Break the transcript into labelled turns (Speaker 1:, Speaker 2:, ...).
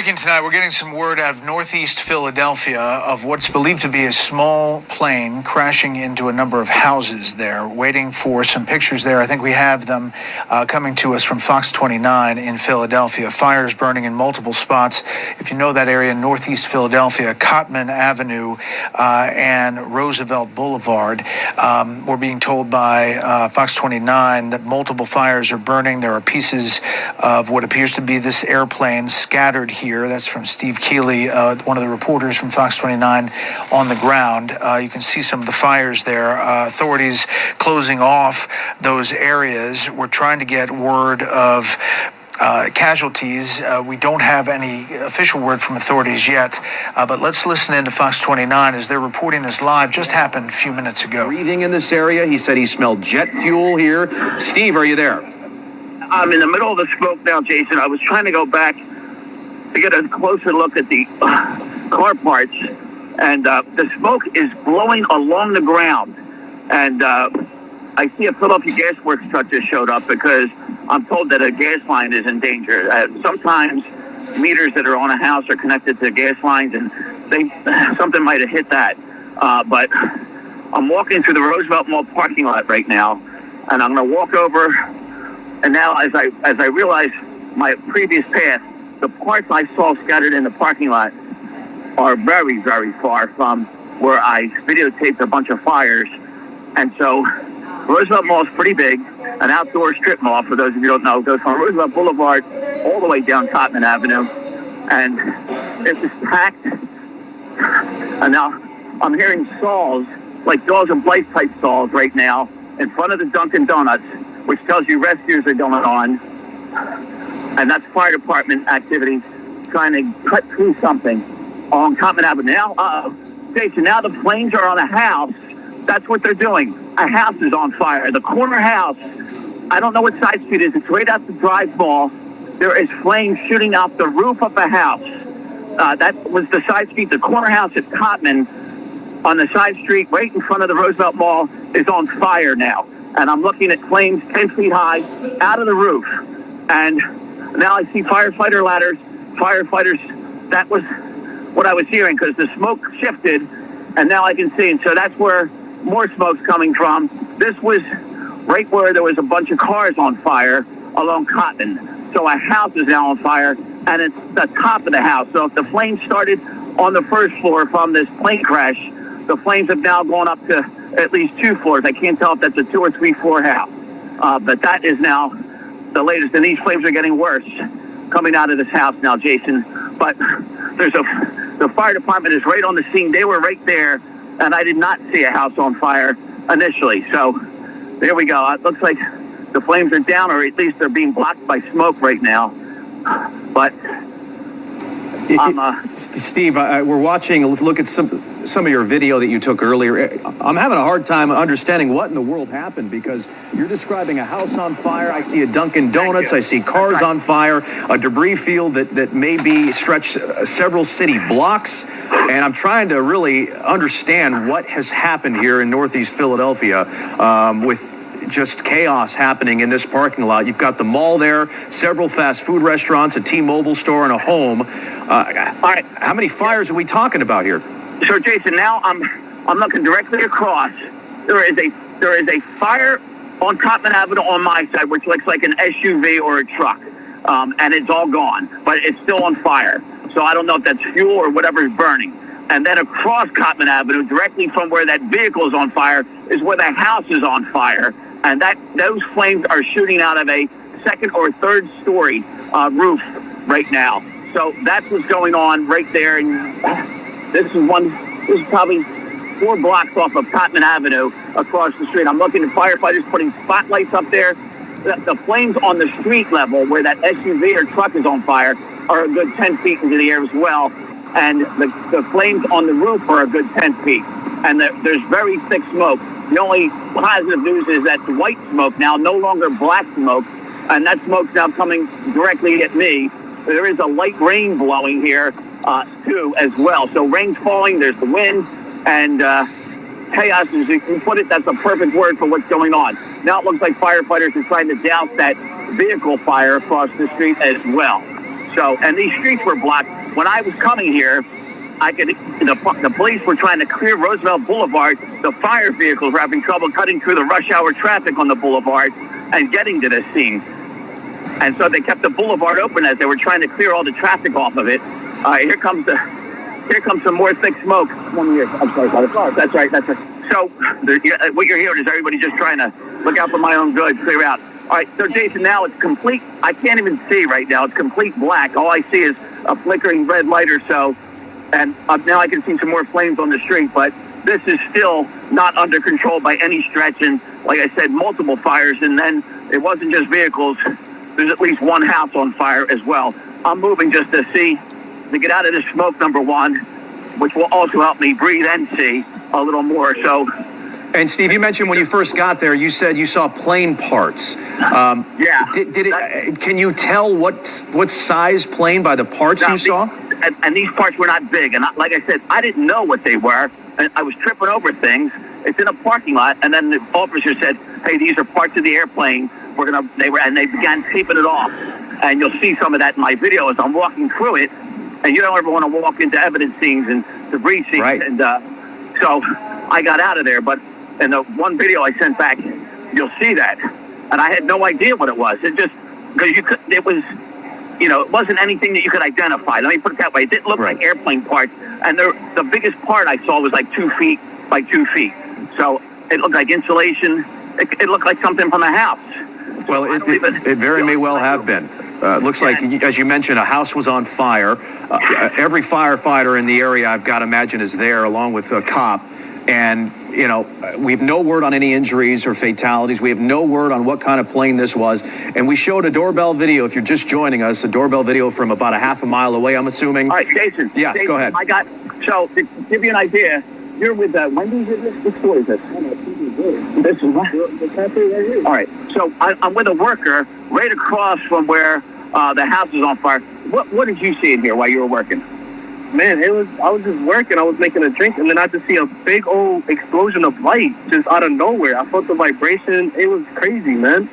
Speaker 1: breaking tonight, we're getting some word out of northeast Philadelphia of what's believed to be a small plane crashing into a number of houses there. Waiting for some pictures there. I think we have them coming to us from Fox 29 in Philadelphia. Fires burning in multiple spots. If you know that area, northeast Philadelphia, Cotman Avenue and Roosevelt Boulevard. We're being told by Fox 29 that multiple fires are burning. There are pieces of what appears to be this airplane scattered here. That's from Steve Keeley, one of the reporters from Fox 29 on the ground. You can see some of the fires there. Authorities closing off those areas. We're trying to get word of casualties. We don't have any official word from authorities yet, but let's listen in to Fox 29 as they're reporting this live. Just happened a few minutes ago.
Speaker 2: Breathing in this area. He said he smelled jet fuel here. Steve, are you there?
Speaker 3: I'm in the middle of the smoke now, Jason. I was trying to go back to get a closer look at the car parts, and the smoke is blowing along the ground. And I see a Philadelphia Gas Works truck just showed up because I'm told that a gas line is in danger. Sometimes meters that are on a house are connected to gas lines, and something might have hit that. But I'm walking through the Roosevelt Mall parking lot right now, and I'm going to walk over. And now, as I realize my previous path, the parts I saw scattered in the parking lot are very, very far from where I videotaped a bunch of fires. And so Roosevelt Mall is pretty big, an outdoor strip mall, for those of you who don't know. It goes from Roosevelt Boulevard all the way down Cotman Avenue. And it's just packed. And now I'm hearing saws, like Jaws and Blythe type saws right now, in front of the Dunkin' Donuts, which tells you rescues are going on. And that's fire department activity trying to cut through something on Cotman Avenue. Now, Jason, now the flames are on a house. That's what they're doing. A house is on fire. The corner house, I don't know what side street it is. It's right out the Drive Mall. There is flames shooting out the roof of a house. That was the side street. The corner house at Cotman on the side street right in front of the Roosevelt Mall is on fire now. And I'm looking at flames 10 feet high out of the roof. And now I see firefighter ladders, firefighters. That was what I was hearing because the smoke shifted, and now I can see. And so that's where more smoke's coming from. This was right where there was a bunch of cars on fire along Cotman. So a house is now on fire, and it's the top of the house. So if the flames started on the first floor from this plane crash, the flames have now gone up to at least 2 floors. I can't tell if that's a 2 or 3 floor house. But that is now the latest. And these flames are getting worse coming out of this house now, Jason. But the fire department is right on the scene. They were right there, and I did not see a house on fire initially. So there we go. It looks like the flames are down, or at least they're being blocked by smoke right now. But
Speaker 2: Steve, we're watching. Let's look at some of your video that you took earlier. I'm having a hard time understanding what in the world happened because you're describing a house on fire. I see a Dunkin' Donuts. I see cars on fire, a debris field that may be stretched several city blocks. And I'm trying to really understand what has happened here in Northeast Philadelphia with just chaos happening in this parking lot. You've got the mall there, several fast food restaurants, a T-Mobile store, and a home. All right, how many fires are we talking about here?
Speaker 3: So, Jason, now I'm looking directly across. There is a fire on Cotman Avenue on my side, which looks like an SUV or a truck, and it's all gone, but it's still on fire. So I don't know if that's fuel or whatever is burning. And then across Cotman Avenue, directly from where that vehicle is on fire, is where the house is on fire. And those flames are shooting out of a second or third story roof right now. So that's what's going on right there. And this is probably 4 blocks off of Cotman Avenue across the street. I'm looking at firefighters putting spotlights up there. The flames on the street level where that SUV or truck is on fire are a good 10 feet into the air as well. And the flames on the roof are a good 10 feet. And there's very thick smoke. The only positive news is that the white smoke now, no longer black smoke, and that smoke's now coming directly at me. There is a light rain blowing here, too, as well. So rain's falling, there's the wind, and chaos, as you can put it, that's a perfect word for what's going on. Now it looks like firefighters are trying to douse that vehicle fire across the street as well. So, and these streets were blocked. When I was coming here, the police were trying to clear Roosevelt Boulevard. The fire vehicles were having trouble cutting through the rush hour traffic on the boulevard and getting to this scene. And so they kept the boulevard open as they were trying to clear all the traffic off of it. Here comes some more thick smoke. One here. I'm sorry. That's right. So what you're hearing is everybody just trying to look out for my own good, clear out. All right, so Jason, now it's complete. I can't even see right now. It's complete black. All I see is a flickering red light or so. And now I can see some more flames on the street, but this is still not under control by any stretch. And like I said, multiple fires. And then it wasn't just vehicles. There's at least one house on fire as well. I'm moving just to get out of this smoke, number one, which will also help me breathe and see a little more. So.
Speaker 2: And Steve, you mentioned when you first got there, you said you saw plane parts.
Speaker 3: Yeah.
Speaker 2: Did it? Can you tell what size plane by the parts you saw?
Speaker 3: And these parts were not big. And like I said, I didn't know what they were. And I was tripping over things. It's in a parking lot. And then the officer said, "Hey, these are parts of the airplane. They began taping it off. And you'll see some of that in my video as I'm walking through it. And you don't ever want to walk into evidence scenes and debris scenes.
Speaker 2: Right.
Speaker 3: And so I got out of there. But in the one video I sent back, you'll see that. And I had no idea what it was. It just, because it wasn't anything that you could identify. Let me put it that way. It didn't look like airplane parts. And the biggest part I saw was like 2 feet by 2 feet. So it looked like insulation. It looked like something from a house.
Speaker 2: Well, it very may well have been. Looks like, as you mentioned, a house was on fire. Every firefighter in the area, I've got to imagine, is there, along with a cop. And, we have no word on any injuries or fatalities. We have no word on what kind of plane this was. And we showed a doorbell video, if you're just joining us, a doorbell video from about a half a mile away, I'm assuming.
Speaker 3: All right, Jason.
Speaker 2: Yes,
Speaker 3: Jason,
Speaker 2: go ahead.
Speaker 3: So to give you an idea, you're with Wendy's, is this? Which store is this? This is what? The cafe right here. All right, so I'm with a worker right across from where the house is on fire. What did you see in here while you were working?
Speaker 4: Man, I was just working. I was making a drink, and then I just see a big old explosion of light just out of nowhere. I felt the vibration. It was crazy, man.